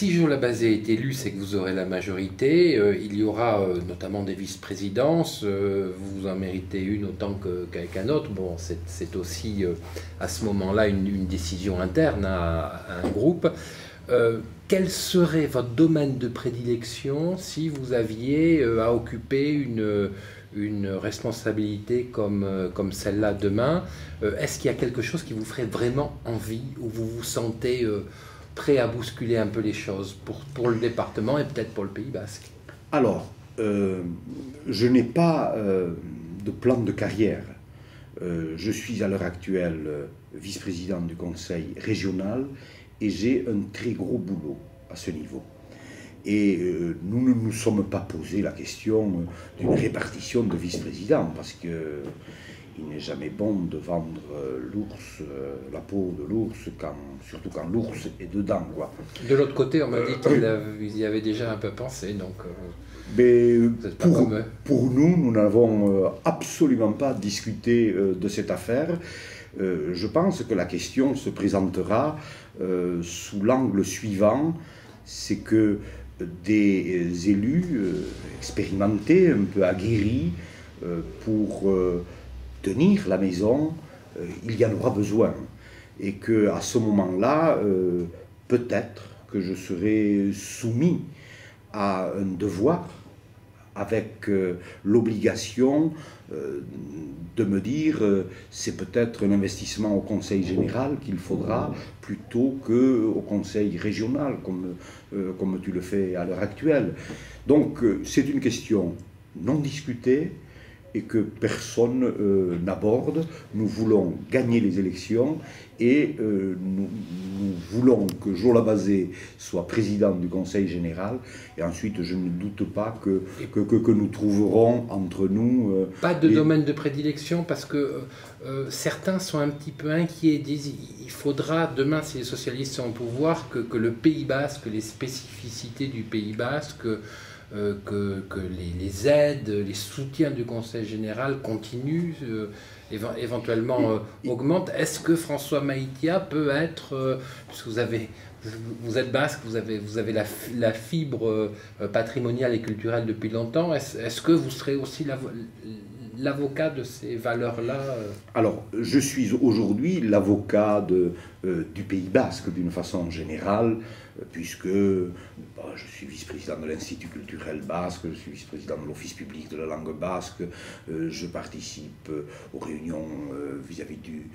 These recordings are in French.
si Jo Labazée est élu, c'est que vous aurez la majorité. Il y aura notamment des vice-présidences. Vous en méritez une autant qu'un autre. Bon, c'est aussi à ce moment-là une décision interne à un groupe. Quel serait votre domaine de prédilection si vous aviez à occuper une responsabilité comme celle-là demain? Est-ce qu'il y a quelque chose qui vous ferait vraiment envie, où vous vous sentez prêt à bousculer un peu les choses pour le département et peut-être pour le Pays Basque? Alors, je n'ai pas de plan de carrière. Je suis à l'heure actuelle vice-président du conseil régional et j'ai un très gros boulot à ce niveau. Et nous ne nous sommes pas posé la question d'une répartition de vice-président, parce que il n'est jamais bon de vendre l'ours, la peau de l'ours, surtout quand l'ours est dedans, quoi. De l'autre côté, on m'a dit qu'il y avait déjà un peu pensé, donc Mais pour nous, nous n'avons absolument pas discuté de cette affaire. Je pense que la question se présentera sous l'angle suivant, c'est que des élus expérimentés, un peu aguerris, pour tenir la maison, il y en aura besoin. Et qu'à ce moment-là, peut-être que je serai soumis à un devoir, avec l'obligation de me dire c'est peut-être un investissement au Conseil général qu'il faudra plutôt qu'au Conseil régional, comme tu le fais à l'heure actuelle. Donc c'est une question non discutée et que personne n'aborde. Nous voulons gagner les élections et nous voulons que Jo Labazée soit président du Conseil général, et ensuite je ne doute pas que nous trouverons entre nous... pas de domaine de prédilection, parce que certains sont un petit peu inquiets, disent il faudra demain, si les socialistes sont au pouvoir, que le Pays Basque, les spécificités du Pays Basque, que les aides, les soutiens du Conseil général continuent, éventuellement augmentent. Est-ce que François Maïtia peut être, puisque vous êtes basque, vous avez la fibre patrimoniale et culturelle depuis longtemps, est-ce que vous serez aussi l'avocat de ces valeurs-là? Alors, je suis aujourd'hui l'avocat du Pays Basque d'une façon générale, puisque je suis vice-président de l'Institut culturel basque, je suis vice-président de l'Office public de la langue basque, je participe aux réunions vis-à-vis du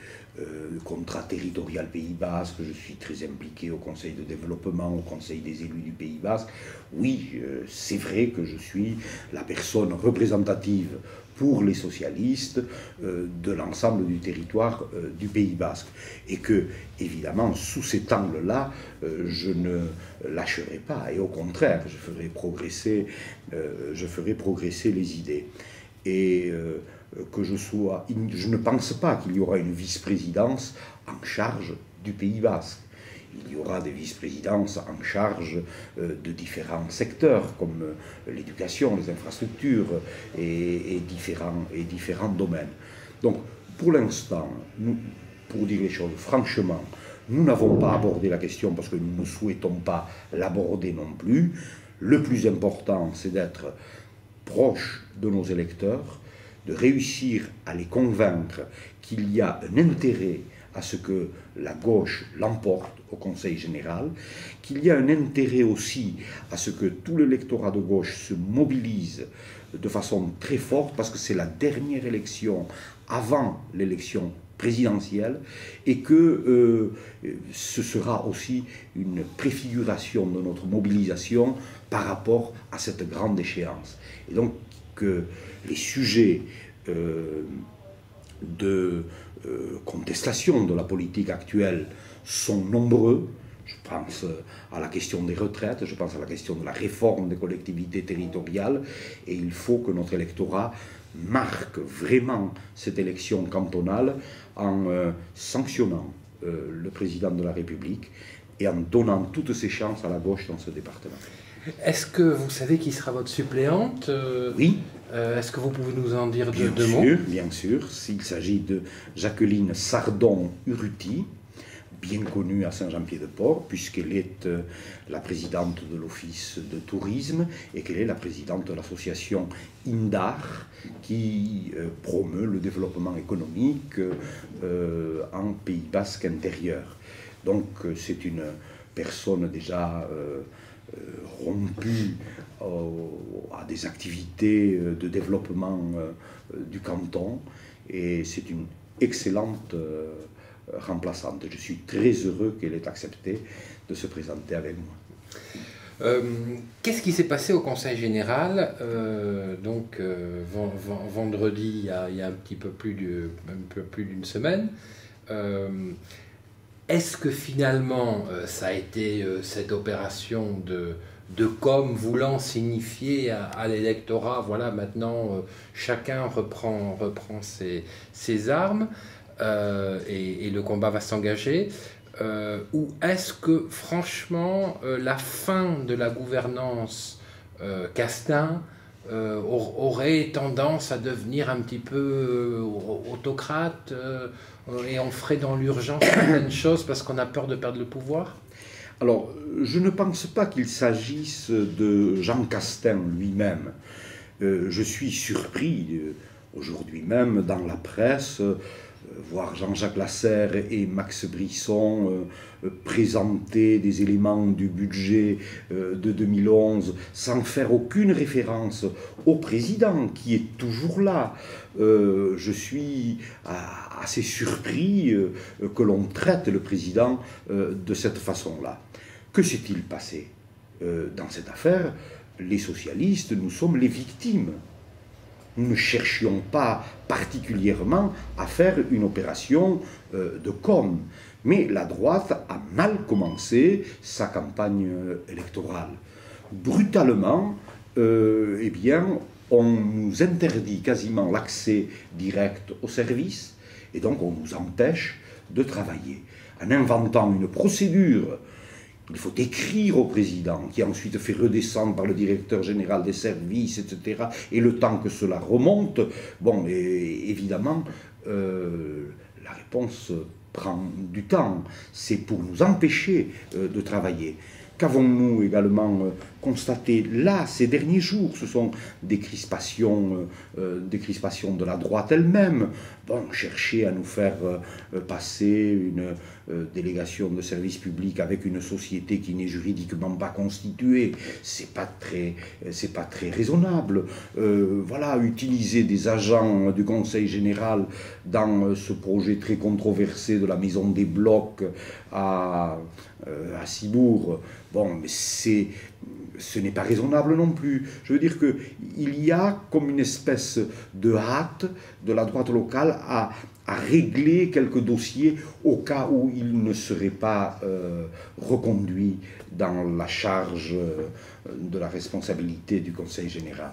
contrat territorial Pays Basque, je suis très impliqué au Conseil de développement, au Conseil des élus du Pays Basque. Oui, c'est vrai que je suis la personne représentative pour les socialistes de l'ensemble du territoire du Pays Basque. Et que, évidemment, sous cet angle-là, je ne lâcherai pas. Et au contraire, je ferai progresser les idées. Et je ne pense pas qu'il y aura une vice-présidence en charge du Pays Basque. Il y aura des vice-présidences en charge de différents secteurs, comme l'éducation, les infrastructures et différents domaines. Donc, pour l'instant, pour dire les choses franchement, nous n'avons pas abordé la question parce que nous ne souhaitons pas l'aborder non plus. Le plus important, c'est d'être proche de nos électeurs, de réussir à les convaincre qu'il y a un intérêt à ce que la gauche l'emporte au Conseil général, qu'il y a un intérêt aussi à ce que tout l'électorat de gauche se mobilise de façon très forte, parce que c'est la dernière élection avant l'élection présidentielle, et que ce sera aussi une préfiguration de notre mobilisation par rapport à cette grande échéance. Et donc que les sujets de contestation de la politique actuelle sont nombreux. Je pense à la question des retraites, je pense à la question de la réforme des collectivités territoriales, et il faut que notre électorat marque vraiment cette élection cantonale en sanctionnant le président de la République et en donnant toutes ses chances à la gauche dans ce département. Est-ce que vous savez qui sera votre suppléante? Oui. Est-ce que vous pouvez nous en dire deux mots? Bien sûr. S'il s'agit de Jacqueline Sardon-Urruti, bien connue à Saint-Jean-Pied-de-Port, puisqu'elle est la présidente de l'Office de tourisme et qu'elle est la présidente de l'association INDAR, qui promeut le développement économique en Pays Basque intérieur. Donc c'est une personne déjà rompue à des activités de développement du canton, et c'est une excellente remplaçante. Je suis très heureux qu'elle ait accepté de se présenter avec moi. Qu'est-ce qui s'est passé au Conseil général vendredi, il y a un peu plus d'une semaine? Est-ce que finalement ça a été cette opération de com voulant signifier à l'électorat, voilà, maintenant chacun reprend ses armes et le combat va s'engager, ou est-ce que franchement la fin de la gouvernance Castaing aurait tendance à devenir un petit peu autocrate et on ferait dans l'urgence certaines choses parce qu'on a peur de perdre le pouvoir? Alors, je ne pense pas qu'il s'agisse de Jean Castaing lui-même. Je suis surpris aujourd'hui même dans la presse voir Jean-Jacques Lasserre et Max Brisson présenter des éléments du budget de 2011 sans faire aucune référence au président qui est toujours là. Je suis assez surpris que l'on traite le président de cette façon-là. Que s'est-il passé dans cette affaire? Les socialistes, nous sommes les victimes. Nous ne cherchions pas particulièrement à faire une opération de com. Mais la droite a mal commencé sa campagne électorale. Brutalement, eh bien, on nous interdit quasiment l'accès direct au service et donc on nous empêche de travailler. En inventant une procédure, il faut écrire au président, qui ensuite fait redescendre par le directeur général des services, etc. Et le temps que cela remonte, bon, et évidemment, la réponse prend du temps. C'est pour nous empêcher de travailler. Qu'avons-nous également constaté là, ces derniers jours? Ce sont des crispations de la droite elle-même. Bon, chercher à nous faire passer une délégation de service public avec une société qui n'est juridiquement pas constituée, c'est pas très raisonnable. Voilà, utiliser des agents du Conseil général dans ce projet très controversé de la maison des blocs à Cibourg, bon, mais ce n'est pas raisonnable non plus. Je veux dire qu'il y a comme une espèce de hâte de la droite locale à régler quelques dossiers au cas où ils ne seraient pas reconduits dans la charge de la responsabilité du Conseil général.